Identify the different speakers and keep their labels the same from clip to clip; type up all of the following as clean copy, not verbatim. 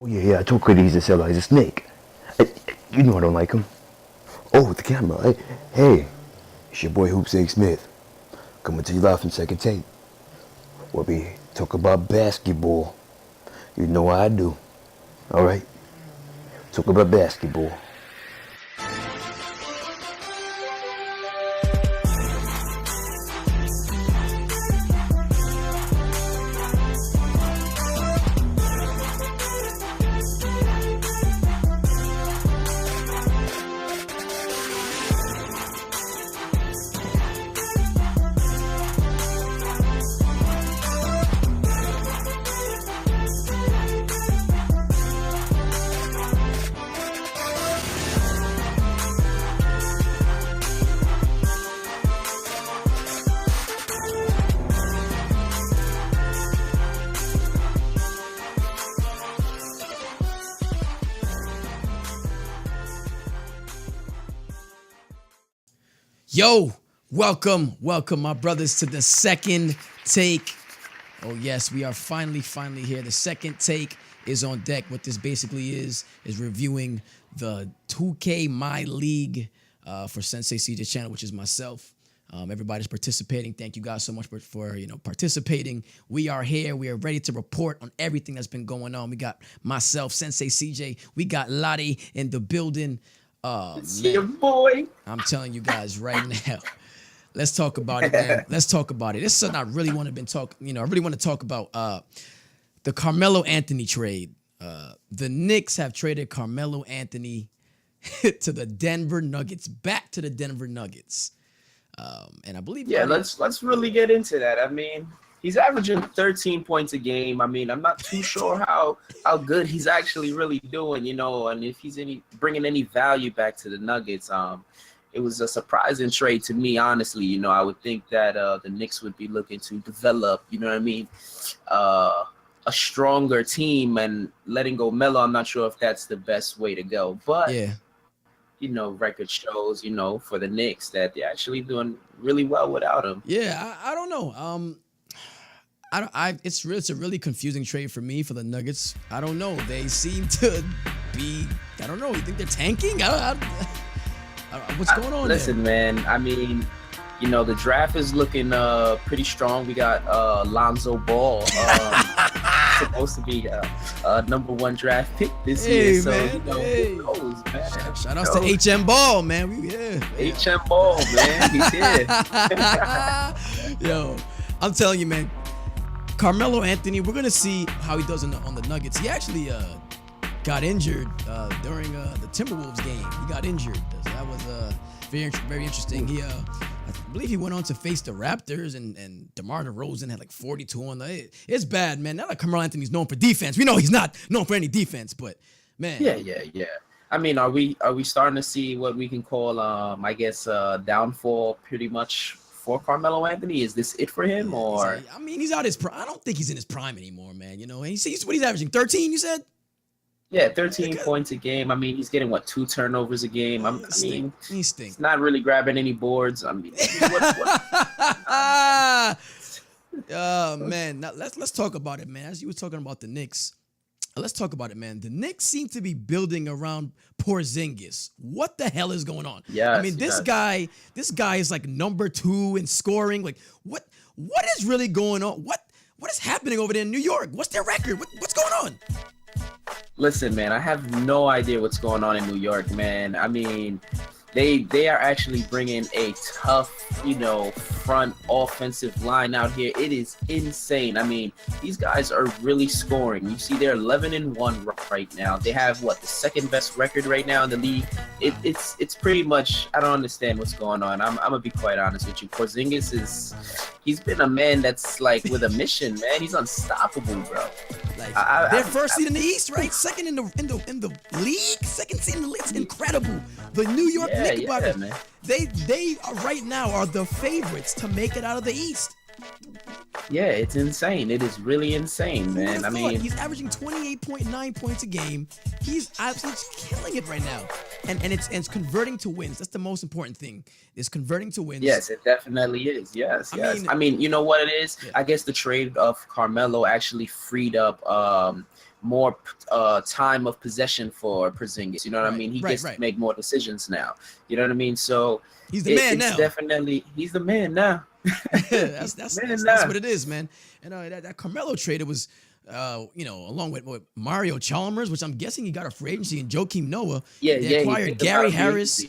Speaker 1: Oh, yeah, I told Critty he's a seller. He's a snake. You know I don't like him. Oh, with the camera. Hey, it's your boy Hoops A. Smith. Coming to you live from Second Take, where we talk about basketball. You know how I do. Alright? Talk about basketball.
Speaker 2: Yo, welcome, my brothers, to the Second Take. Oh yes, we are finally here. The Second Take is on deck. What this basically is reviewing the 2K My League for Sensei CJ channel, which is myself. Everybody's participating. Thank you guys so much for participating. We are here. We are ready to report on everything that's been going on. We got myself, Sensei CJ. We got Lottie in the building.
Speaker 3: It's your boy.
Speaker 2: I'm telling you guys right now. Let's talk about it, man. Let's talk about it. This is something I really want to talk about the Carmelo Anthony trade. The Knicks have traded Carmelo Anthony to the Denver Nuggets, back to the Denver Nuggets. And I believe
Speaker 3: let's really get into that. I mean, he's averaging 13 points a game. I mean, I'm not too sure how good he's actually really doing, and if he's bringing any value back to the Nuggets. It was a surprising trade to me, honestly. I would think that the Knicks would be looking to develop, a stronger team, and letting go Melo, I'm not sure if that's the best way to go. But
Speaker 2: yeah.
Speaker 3: Record shows, for the Knicks that they're actually doing really well without him.
Speaker 2: Yeah, I don't know. It's a really confusing trade for me for the Nuggets. I don't know. They seem to be. I don't know. You think they're tanking? What's going on?
Speaker 3: Listen, man. I mean, the draft is looking pretty strong. We got Lonzo Ball supposed to be a number 1 draft pick this year. So who knows, man?
Speaker 2: Shout outs to HM Ball, man.
Speaker 3: HM Ball, man. He's here.
Speaker 2: Yo, I'm telling you, man. Carmelo Anthony, we're gonna see how he does on the Nuggets. He actually got injured during the Timberwolves game. He got injured. That was very interesting. He I believe he went on to face the Raptors, and DeMar DeRozan had like 42 on the. It's bad, man. Now that Carmelo Anthony's known for defense, we know he's not known for any defense, but man.
Speaker 3: Yeah. I mean, are we starting to see what we can call I guess downfall pretty much for Carmelo Anthony? Is this it for him, or?
Speaker 2: I mean, he's out his prime. I don't think he's in his prime anymore, man. He's what he's averaging, 13. You said?
Speaker 3: Yeah, 13 points a game. I mean, he's getting 2 turnovers a game.
Speaker 2: He stinks.
Speaker 3: He's not really grabbing any boards. I mean,
Speaker 2: oh man, now let's talk about it, man. As you were talking about the Knicks, let's talk about it, man. The Knicks seem to be building around Porzingis. What the hell is going on?
Speaker 3: Yeah,
Speaker 2: I mean, this guy is like number 2 in scoring. Like, what is really going on? What is happening over there in New York? What's their record? What's going on?
Speaker 3: Listen, man, I have no idea what's going on in New York, man. I mean, they are actually bringing a tough, front offensive line out here. It is insane. I mean, these guys are really scoring. You see, they're 11-1 right now. They have the second best record right now in the league. It's pretty much. I don't understand what's going on. I'm gonna be quite honest with you. Porzingis he's been a man that's like with a mission, man. He's unstoppable, bro.
Speaker 2: Like they're first seed in the East, right? Second in the league. Second seed in the league. It's incredible. The New York Knicks,
Speaker 3: man.
Speaker 2: They are right now are the favorites to make it out of the East.
Speaker 3: Yeah, it's insane. It is really insane, man. I mean,
Speaker 2: he's averaging 28.9 points a game. He's absolutely killing it right now, and it's converting to wins. That's the most important thing. Is converting to wins.
Speaker 3: Yes, it definitely is. Yes. I mean, you know what it is? Yeah. I guess the trade of Carmelo actually freed up more time of possession for Porzingis. You know what I mean? He gets to make more decisions now. You know what I mean? So
Speaker 2: he's the man now.
Speaker 3: He's the man now.
Speaker 2: that's what it is, man. And that Carmelo trade, it was along with Mario Chalmers, which I'm guessing he got a free agency, and Joakim Noah. They acquired Gary Harris,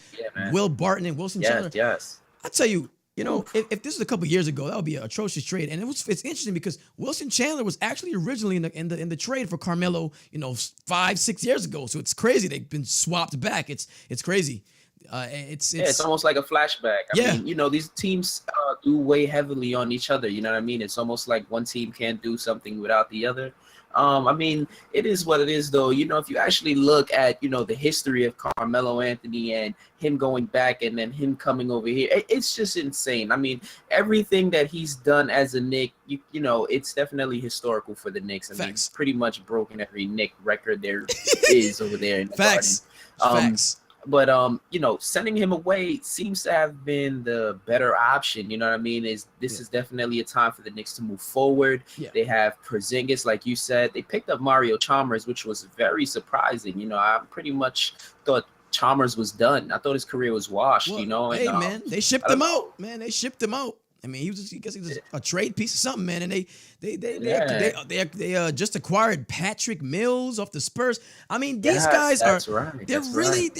Speaker 2: Will Barton, and Wilson Chandler.
Speaker 3: Yes.
Speaker 2: I tell you, if this was a couple years ago, that would be an atrocious trade. And it's interesting because Wilson Chandler was actually originally in the trade for Carmelo, 5-6 years ago. So it's crazy they've been swapped back. It's crazy. It's
Speaker 3: almost like a flashback. I mean, these teams do weigh heavily on each other. You know what I mean? It's almost like one team can't do something without the other. I mean, it is what it is, though. If you actually look at, the history of Carmelo Anthony and him going back and then him coming over here, it's just insane. I mean, everything that he's done as a Knick, it's definitely historical for the Knicks. I mean, he's pretty much broken every Knick record there is over there in the Garden.
Speaker 2: Facts.
Speaker 3: But sending him away seems to have been the better option. You know what I mean? This is definitely a time for the Knicks to move forward. Yeah. They have Porzingis, like you said. They picked up Mario Chalmers, which was very surprising. I pretty much thought Chalmers was done. I thought his career was washed.
Speaker 2: Well,
Speaker 3: And,
Speaker 2: man, they shipped him out. Man, they shipped him out. I mean, I guess he was a trade piece or something, man. And they just acquired Patrick Mills off the Spurs. I mean, these guys they're really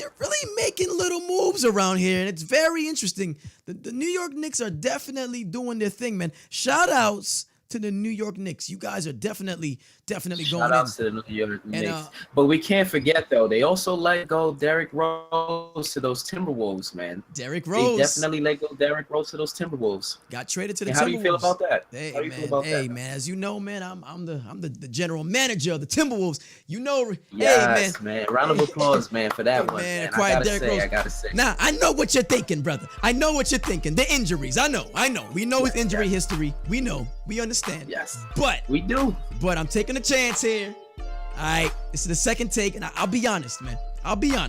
Speaker 2: making little moves around here, and it's very interesting. The New York Knicks are definitely doing their thing, man. Shout outs to the New York Knicks. You guys are definitely going in.
Speaker 3: Shout out to the New York Knicks. But we can't forget, though, they also let go Derrick Rose to those Timberwolves, man.
Speaker 2: Derrick Rose.
Speaker 3: They definitely let go Derrick Rose to those Timberwolves.
Speaker 2: Got traded to the Timberwolves.
Speaker 3: How do you feel about that?
Speaker 2: Hey, man, as you know, man, I'm the general manager of the Timberwolves.
Speaker 3: Yes, man. Round of applause, man, for that one. Man,
Speaker 2: I
Speaker 3: gotta say.
Speaker 2: Now, I know what you're thinking, brother. I know what you're thinking. The injuries. I know. We know his injury history. We know. We understand.
Speaker 3: Yes.
Speaker 2: But
Speaker 3: we do.
Speaker 2: But I'm taking a chance here. All right. This is the second take, and I'll be honest, man. We tell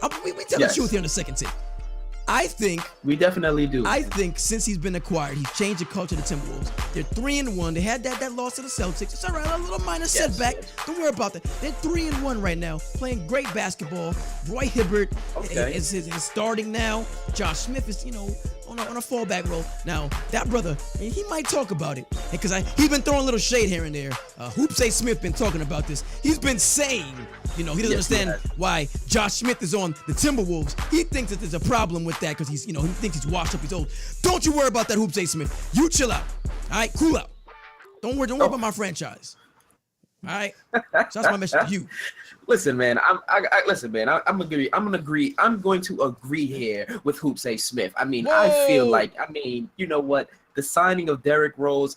Speaker 2: the truth here on the second take. I think
Speaker 3: we definitely do.
Speaker 2: I think since he's been acquired, he's changed the culture of the Timberwolves. They're 3-1. They had that loss to the Celtics. It's all right, a little minor setback. Don't worry about that. They're 3-1 right now, playing great basketball. Roy Hibbert is starting now. Josh Smith is, on a fallback role. Now, that brother, he might talk about it because he's been throwing a little shade here and there. Hoops A. Smith been talking about this. He's been saying, he doesn't understand why Josh Smith is on the Timberwolves. He thinks that there's a problem with that because he thinks he's washed up. He's old. Don't you worry about that, Hoops A. Smith. You chill out. All right, cool out. Don't worry about my franchise. All right, so that's my message to you.
Speaker 3: Listen, man. I'm going to agree here with Hoops A. Smith. I mean, I feel like, you know what? The signing of Derrick Rose,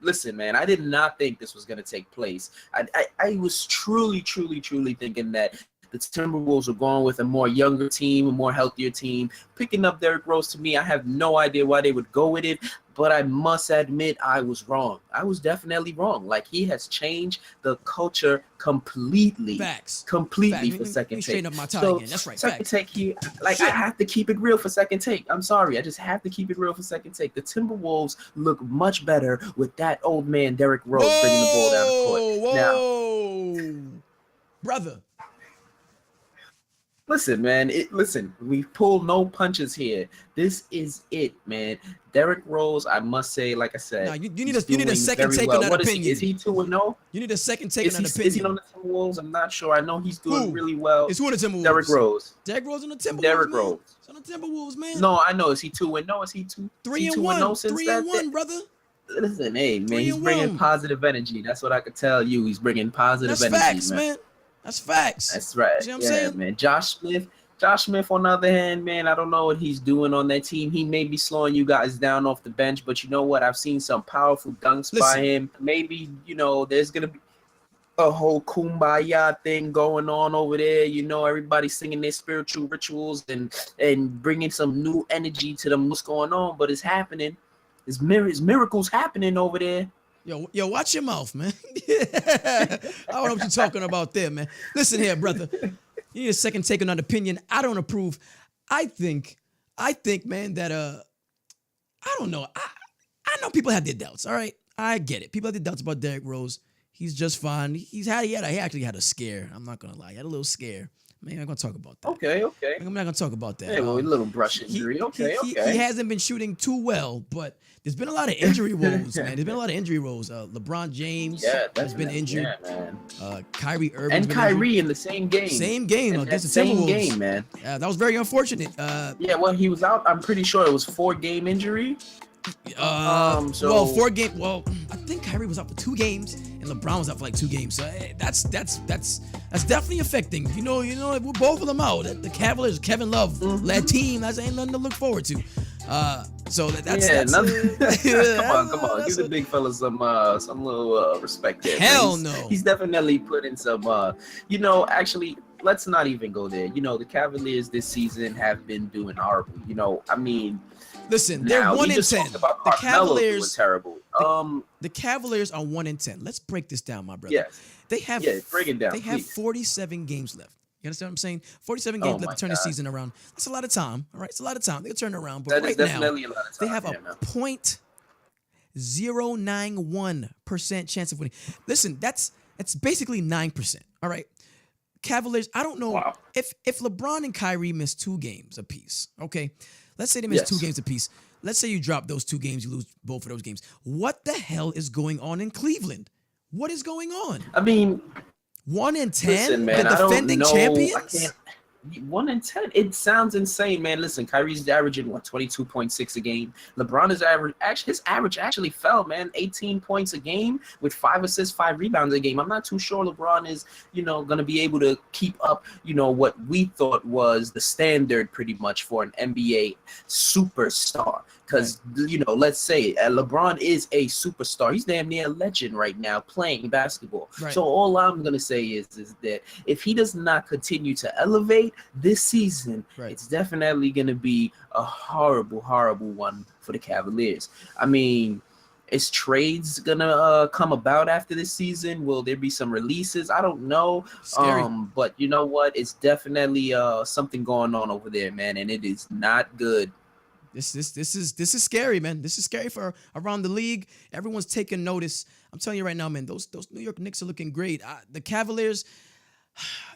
Speaker 3: listen, man, I did not think this was going to take place. I was truly thinking that the Timberwolves were going with a more younger team, a more healthier team. Picking up Derrick Rose, to me, I have no idea why they would go with it, but I must admit I was wrong. I was definitely wrong. Like, he has changed the culture completely.
Speaker 2: Facts.
Speaker 3: Completely for second take.
Speaker 2: Up my tie again. That's right.
Speaker 3: Second take here, I have to keep it real for second take. I'm sorry. I just have to keep it real for second take. The Timberwolves look much better with that old man, Derrick Rose, bringing the ball down the court.
Speaker 2: Now, brother.
Speaker 3: Listen, man. We pull no punches here. This is it, man. Derrick Rose, I must say, like I said,
Speaker 2: you need a second take on that opinion.
Speaker 3: Is he 2-0?
Speaker 2: You need a second take on that opinion.
Speaker 3: Is he on the Timberwolves? I'm not sure. I know he's doing really well.
Speaker 2: Is who on the Timberwolves?
Speaker 3: Derrick Rose.
Speaker 2: Derrick Rose on the Timberwolves.
Speaker 3: Derrick Rose.
Speaker 2: It's on the Timberwolves, man.
Speaker 3: No, I know. Is he 2-0? Is he 2-1?
Speaker 2: 3-1, brother.
Speaker 3: Listen, hey, man, he's bringing positive energy. That's what I could tell you. He's bringing positive energy.
Speaker 2: That's facts, man. That's facts.
Speaker 3: That's right.
Speaker 2: You know what I'm saying?
Speaker 3: Man. Josh Smith, on the other hand, man, I don't know what he's doing on that team. He may be slowing you guys down off the bench, but you know what? I've seen some powerful dunks by him. Maybe, there's going to be a whole kumbaya thing going on over there. Everybody singing their spiritual rituals and bringing some new energy to them. What's going on? But it's happening. It's miracles happening over there.
Speaker 2: Yo, watch your mouth, man. I don't know what you're talking about there, man. Listen here, brother. You need a second take on that opinion. I don't approve. I think, man, that I don't know. I know people have their doubts. All right, I get it. People have their doubts about Derrick Rose. He's just fine. He actually had a scare. I'm not gonna lie. He had a little scare. Man, I'm not gonna talk about that.
Speaker 3: Okay.
Speaker 2: I'm not gonna talk about that.
Speaker 3: Hey, well, a little brush injury.
Speaker 2: He hasn't been shooting too well, but there's been a lot of injury woes, man. There's been a lot of injury woes. LeBron James has been injured.
Speaker 3: Yeah, man.
Speaker 2: Kyrie Irving
Speaker 3: and Kyrie in the same game.
Speaker 2: Same game against the
Speaker 3: same
Speaker 2: Timberwolves.
Speaker 3: Game, man.
Speaker 2: That was very unfortunate.
Speaker 3: Well, he was out. I'm pretty sure it was 4-game injury.
Speaker 2: Well, 4 games. Well, I think Kyrie was out for 2 games, and LeBron was out for like 2 games. So that's definitely affecting. You know, we're both of them out. The Cavaliers, Kevin Love led team. That's ain't nothing to look forward to. So that's
Speaker 3: nothing. Come on, give the big fella some little respect there.
Speaker 2: Hell no.
Speaker 3: He's definitely put in some. Actually, let's not even go there. The Cavaliers this season have been doing horrible. I mean.
Speaker 2: Listen, they're 1-10. The Cavaliers
Speaker 3: were terrible.
Speaker 2: The Cavaliers are 1-10. Let's break this down, my brother.
Speaker 3: Yes.
Speaker 2: They have
Speaker 3: break it down.
Speaker 2: They have 47 games left. You understand what I'm saying? 47 games left to turn the season around. That's a lot of time. All right, it's a lot of time. They'll turn it around. But right now, a lot of time, they have a 0.091% chance of winning. Listen, that's basically 9%. All right. Cavaliers, I don't know if LeBron and Kyrie miss 2 games apiece. Okay. Let's say they miss 2 games apiece. Let's say you drop those 2 games, you lose both of those games. What the hell is going on in Cleveland? What is going on?
Speaker 3: I mean,
Speaker 2: 1-10,
Speaker 3: listen, man,
Speaker 2: the defending champions.
Speaker 3: 1-10. It sounds insane, man. Listen, Kyrie's averaging 22.6 a game. LeBron is his average actually fell, man. 18 points a game with 5 assists, 5 rebounds a game. I'm not too sure LeBron is, going to be able to keep up, what we thought was the standard pretty much for an NBA superstar. Because, let's say LeBron is a superstar. He's damn near a legend right now playing basketball. Right. So all I'm going to say is that if he does not continue to elevate this season, it's definitely going to be a horrible, horrible one for the Cavaliers. I mean, is trades going to come about after this season? Will there be some releases? I don't know.
Speaker 2: Scary.
Speaker 3: But you know what? It's definitely something going on over there, man, and it is not good.
Speaker 2: This is scary, man. This is scary for around the league. Everyone's taking notice. I'm telling you right now, man. Those New York Knicks are looking great. The Cavaliers,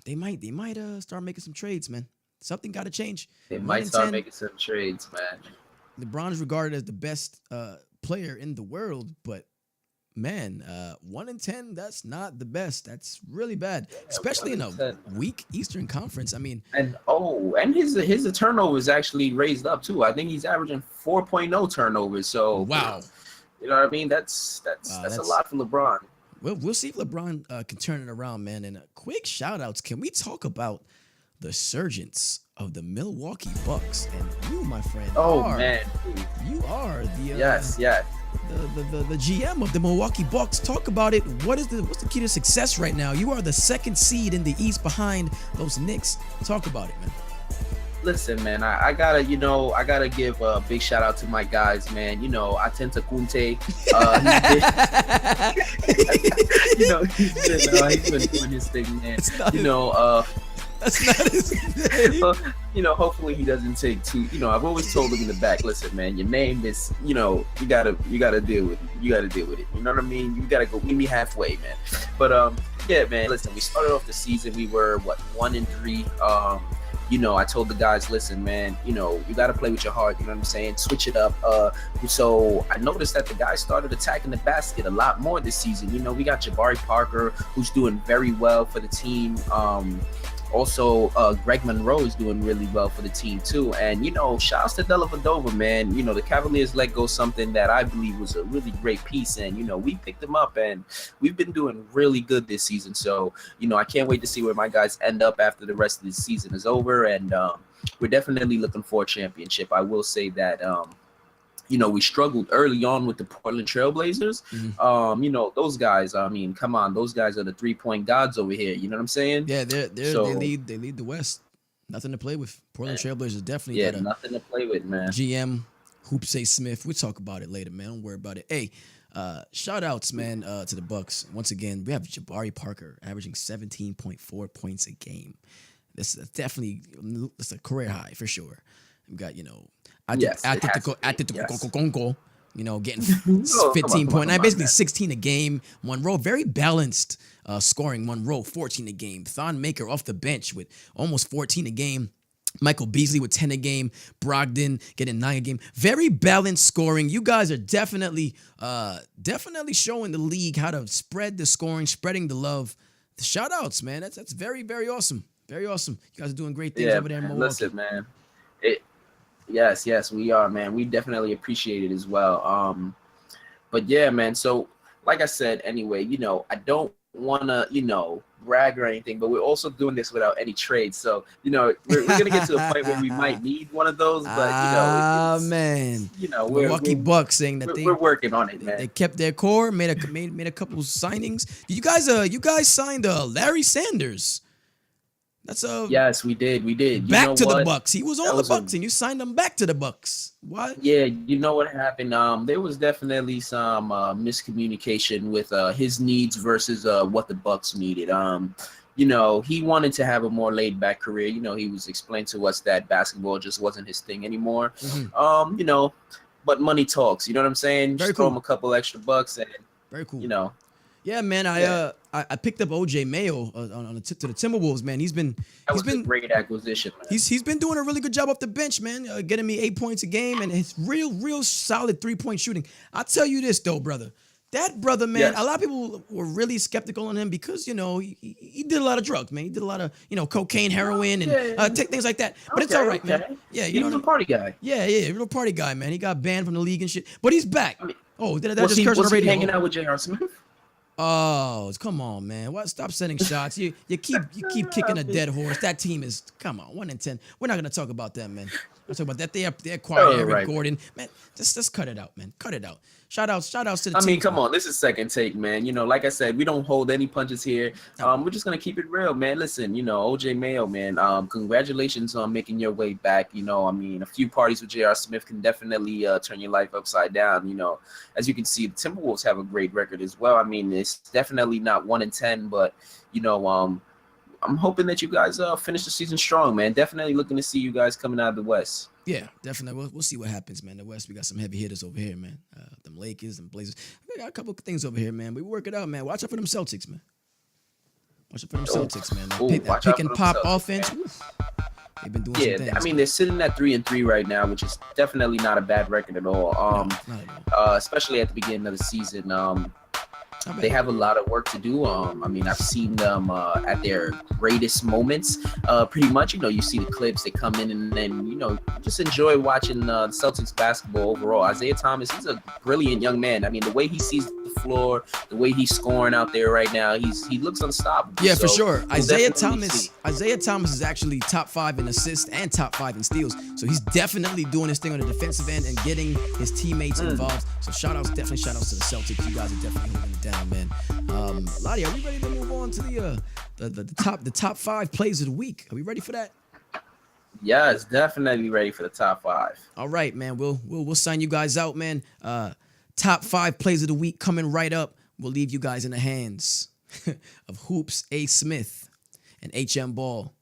Speaker 2: they might start making some trades, man. Something got to change.
Speaker 3: They might start making some trades, man.
Speaker 2: LeBron is regarded as the best player in the world, but man, 1-10, that's not the best. That's really bad, especially in a weak Eastern Conference. I mean, and
Speaker 3: his turnovers actually raised up too. I think he's averaging 4.0 turnovers. So
Speaker 2: wow,
Speaker 3: you know what I mean? That's a lot for LeBron.
Speaker 2: We'll see if LeBron can turn it around, man. And quick shout outs. Can we talk about the surgence of the Milwaukee Bucks? And you, my friend, you are the
Speaker 3: yes.
Speaker 2: The GM of the Milwaukee Bucks. Talk about it. What's the key to success right now? You are the 2nd seed in the East behind those Knicks. Talk about it, man.
Speaker 3: Listen, man, I gotta give a big shout out to my guys, man. Atenta Kunte. He's been doing his thing, man.
Speaker 2: That's not his name.
Speaker 3: Hopefully he doesn't take too. I've always told him in the back, listen, man, your name is, you gotta deal with it. You gotta deal with it. You know what I mean? You gotta go meet me halfway, man. But yeah, man. Listen, we started off the season. We were 1-3. I told the guys, listen, man, you got to play with your heart. You know what I'm saying? Switch it up. So I noticed that the guys started attacking the basket a lot more this season. We got Jabari Parker, who's doing very well for the team. Also, Greg Monroe is doing really well for the team too. And, shouts to Dellavedova, man. The Cavaliers let go something that I believe was a really great piece. And, we picked them up and we've been doing really good this season. So, I can't wait to see where my guys end up after the rest of the season is over. And we're definitely looking for a championship. I will say that, we struggled early on with the Portland Trailblazers. Mm-hmm. Those guys, I mean, come on, those guys are the 3-point gods over here. You know what I'm saying?
Speaker 2: Yeah, they lead the West. Nothing to play with. Portland Trailblazers definitely got
Speaker 3: nothing to play with, man.
Speaker 2: GM Hoopsay Smith. We'll talk about it later, man. Don't worry about it. Hey, shout outs, man, to the Bucks. Once again, we have Jabari Parker averaging 17.4 points a game. This is definitely a career high for sure. We got, You know, getting
Speaker 3: Oh,
Speaker 2: 15.9,
Speaker 3: come
Speaker 2: basically
Speaker 3: on,
Speaker 2: 16 a game. Monroe, very balanced scoring. Monroe, 14 a game. Thon Maker off the bench with almost 14 a game. Michael Beasley with 10 a game. Brogdon getting 9 a game. Very balanced scoring. You guys are definitely showing the league how to spread the scoring, spreading the love. The shout outs, man. That's very, very awesome. Very awesome. You guys are doing great things
Speaker 3: Yeah,
Speaker 2: over there in
Speaker 3: man.
Speaker 2: Milwaukee.
Speaker 3: Listen, man. Yes, we are, man. We definitely appreciate it as well. But yeah, man. So, like I said, anyway, you know, I don't want to, you know, brag or anything, but we're also doing this without any trades. So, you know, we're gonna get to a point where we might need one of those. But you know,
Speaker 2: man,
Speaker 3: you know,
Speaker 2: the
Speaker 3: we're
Speaker 2: Milwaukee Bucks saying that
Speaker 3: we're working on it, man.
Speaker 2: they kept their core, made a couple signings. Did you guys signed Larry Sanders? That's
Speaker 3: Yes, we did.
Speaker 2: Back
Speaker 3: know
Speaker 2: to
Speaker 3: what?
Speaker 2: the Bucks. He was on
Speaker 3: That
Speaker 2: the
Speaker 3: was
Speaker 2: Bucks, and you signed him back to the Bucks. What?
Speaker 3: Yeah, you know what happened? There was definitely some miscommunication with his needs versus what the Bucks needed. You know, he wanted to have a more laid-back career. You know, he was explaining to us that basketball just wasn't his thing anymore.
Speaker 2: Mm-hmm.
Speaker 3: You know, but money talks. You know what I'm saying?
Speaker 2: Very
Speaker 3: Just throw
Speaker 2: cool.
Speaker 3: him a couple extra bucks, and
Speaker 2: Very cool.
Speaker 3: you know.
Speaker 2: Yeah, man. I picked up OJ Mayo on the tip to the Timberwolves, man. He's been
Speaker 3: A great acquisition, man.
Speaker 2: He's been doing a really good job off the bench, man. Getting me 8 points a game and his real solid 3-point shooting. I'll tell you this though, brother. That brother, man.
Speaker 3: Yes.
Speaker 2: A lot of people were really skeptical on him because you know he did a lot of drugs, man. He did a lot of cocaine, heroin, and take things like that. But it's all right, man. Yeah,
Speaker 3: he was a party guy.
Speaker 2: Yeah, real party guy, man. He got banned from the league and shit, but he's back.
Speaker 3: I mean,
Speaker 2: did I
Speaker 3: was
Speaker 2: just
Speaker 3: he
Speaker 2: curse on the radio?
Speaker 3: hanging out with J.R. Smith?
Speaker 2: Oh, come on, man! What? Stop sending shots. You keep kicking a dead horse. That team is 1-10. We're not gonna talk about them, man. We're talking about that. They acquired Eric
Speaker 3: right.
Speaker 2: Gordon, man. Just cut it out, man. Cut it out. Shout outs to the team.
Speaker 3: I mean, come on, this is second take, man. You know, like I said, we don't hold any punches here. We're just gonna keep it real, man. Listen, you know, OJ Mayo, man. Congratulations on making your way back. You know, I mean, a few parties with J.R. Smith can definitely turn your life upside down. You know, as you can see, the Timberwolves have a great record as well. I mean, it's definitely not 1-10, but you know, I'm hoping that you guys finish the season strong, man. Definitely looking to see you guys coming out of the West.
Speaker 2: Yeah, definitely. We'll see what happens, man. The West, we got some heavy hitters over here, man. Them Lakers and Blazers. We got a couple of things over here, man. We work it out, man. Watch out for them Celtics, man. Watch out for them Celtics, man. Pick and pop offense. They've been doing some things.
Speaker 3: I mean, they're sitting at 3-3 right now, which is definitely not a bad record at all.
Speaker 2: Not at all.
Speaker 3: Especially at the beginning of the season. They have a lot of work to do. I mean, I've seen them at their greatest moments. Pretty much, you know, you see the clips, they come in and then, you know, just enjoy watching the Celtics basketball overall. Isaiah Thomas, he's a brilliant young man. I mean, the way he sees the floor, the way he's scoring out there right now, he looks unstoppable.
Speaker 2: Yeah, for sure.
Speaker 3: We'll
Speaker 2: Isaiah Thomas is actually top 5 in assists and top 5 in steals. So he's definitely doing his thing on the defensive end and getting his teammates involved. So shout outs to the Celtics. You guys are definitely holding it down, man. Lottie, are we ready to move on to the top 5 plays of the week? Are we ready for that?
Speaker 3: Yes, definitely ready for the top 5.
Speaker 2: All right, man. We'll sign you guys out, man. Top 5 plays of the week coming right up. We'll leave you guys in the hands of Hoops A. Smith and HM Ball.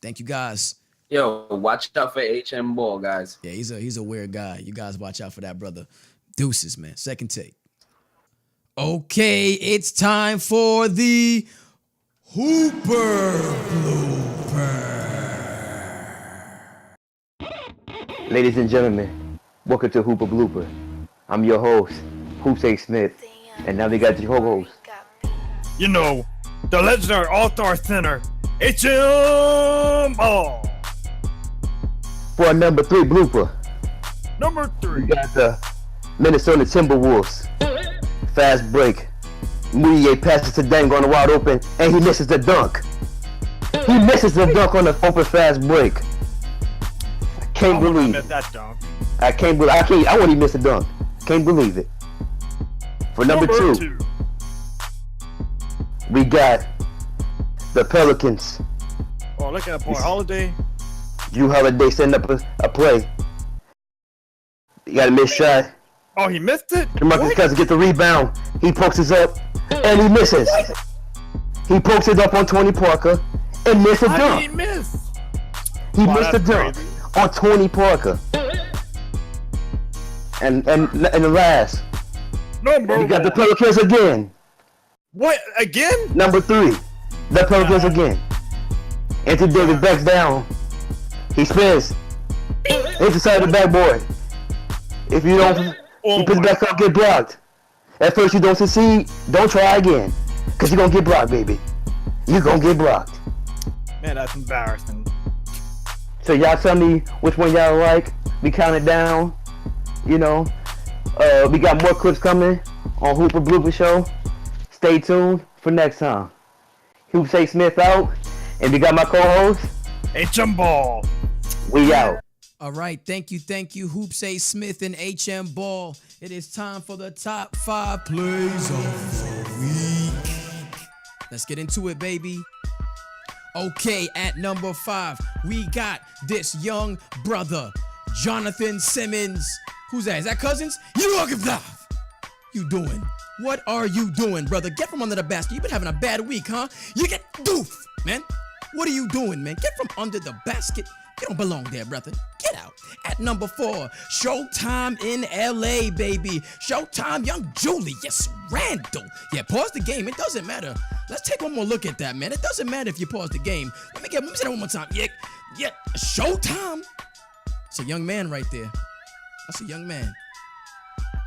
Speaker 2: Thank you, guys.
Speaker 3: Yo, watch out for HM Ball, guys.
Speaker 2: Yeah, he's a weird guy. You guys watch out for that, brother. Deuces, man. Second take. Okay, it's time for the Hooper Blooper.
Speaker 1: Ladies and gentlemen, welcome to Hooper Blooper. I'm your host, Hoops A. Smith, and now they got your host.
Speaker 4: You know, the legendary all-star center, HM Ball.
Speaker 1: For our number 3 blooper,
Speaker 4: Number 3.
Speaker 1: we got the Minnesota Timberwolves. Fast break. Mudiay passes to Deng on the wide open, and he misses the dunk. He misses the dunk on the open fast break. I can't believe it.
Speaker 4: That dunk.
Speaker 1: I wouldn't even miss a dunk. Can't believe it. For number 2, we got the Pelicans.
Speaker 4: Oh, look at that boy, Holiday.
Speaker 1: Drew Holiday setting up a play. You got a missed shot.
Speaker 4: Oh, he missed it?
Speaker 1: DeMarcus Cousins gets the rebound. He pokes it up, and he misses. He pokes it up on Tony Parker, and missed a
Speaker 4: How
Speaker 1: dunk.
Speaker 4: did he miss?
Speaker 1: He missed a
Speaker 4: that's
Speaker 1: dunk
Speaker 4: crazy.
Speaker 1: on Tony Parker. And the last,
Speaker 4: Number
Speaker 1: we got the
Speaker 4: one.
Speaker 1: Pelicans again.
Speaker 4: What again?
Speaker 1: Number 3, the Pelicans again. Anthony Davis backs down. He spins. Inside the backboard. If you don't,
Speaker 4: Oh
Speaker 1: he puts
Speaker 4: my
Speaker 1: back up, get blocked. At first you don't succeed, don't try again. Cause you're gonna get blocked, baby. You're gonna get blocked.
Speaker 4: man, that's embarrassing.
Speaker 1: So y'all tell me which one y'all like. We count it down. You know, we got more clips coming on Hooper Blooper Show. Stay tuned for next time. Hoop Say Smith out, and we got my co-host.
Speaker 4: HM Ball.
Speaker 1: We out.
Speaker 2: All right, thank you, Hoops A. Smith and HM Ball. It is time for the top 5 plays of the week. Let's get into it, baby. Okay, at number 5, we got this young brother, Jonathan Simmons. Who's that? Is that Cousins? You doing? What are you doing, brother? Get from under the basket. You've been having a bad week, huh? You get doof, man. What are you doing, man? Get from under the basket. You don't belong there, brother. Get out. At number 4, Showtime in LA, baby. Showtime, young Julius Randle. Yeah, pause the game. It doesn't matter. Let's take one more look at that, man. It doesn't matter if you pause the game. Let me say that one more time. Yeah, Showtime. It's a young man right there. That's a young man.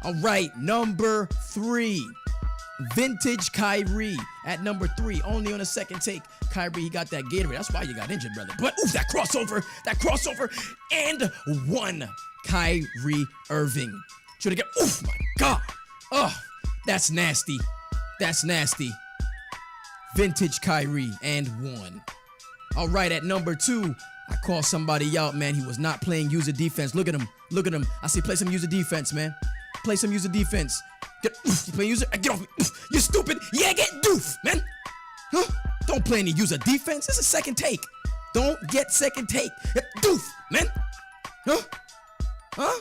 Speaker 2: All right, number 3, Vintage Kyrie. At number 3, only on the second take, Kyrie, he got that Gatorade. That's why you got injured, brother. But, ooh, that crossover, and 1, Kyrie Irving. Should have got, oof, my God. Oh, that's nasty. Vintage Kyrie, and 1. All right, at number 2, I call somebody out, man. He was not playing user defense. Look at him. I say play some user defense, man. Play some user defense. You play user? Get off me. You stupid. Yeah, get doof, man. Huh? Don't play any user defense. This is second take. Don't get second take. Doof, man. Huh?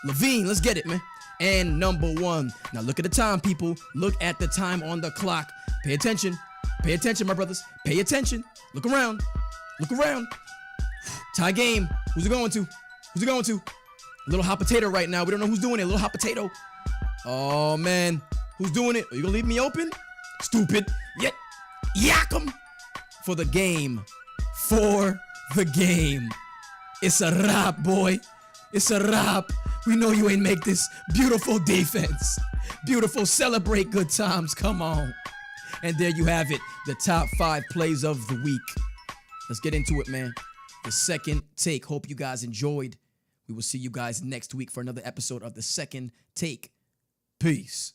Speaker 2: Levine, let's get it, man. And number 1. Now look at the time, people. Look at the time on the clock. Pay attention. Pay attention, my brothers. Pay attention. Look around. Tie game. Who's it going to? A little hot potato right now. We don't know who's doing it. A little hot potato. Oh, man. Who's doing it? Are you going to leave me open? Stupid. Yak 'em. For the game. It's a wrap, boy. It's a wrap. We know you ain't make this. Beautiful defense. Beautiful. Celebrate good times. Come on. And there you have it. The top 5 plays of the week. Let's get into it, man. The second take. Hope you guys enjoyed. We will see you guys next week for another episode of The Second Take. Peace.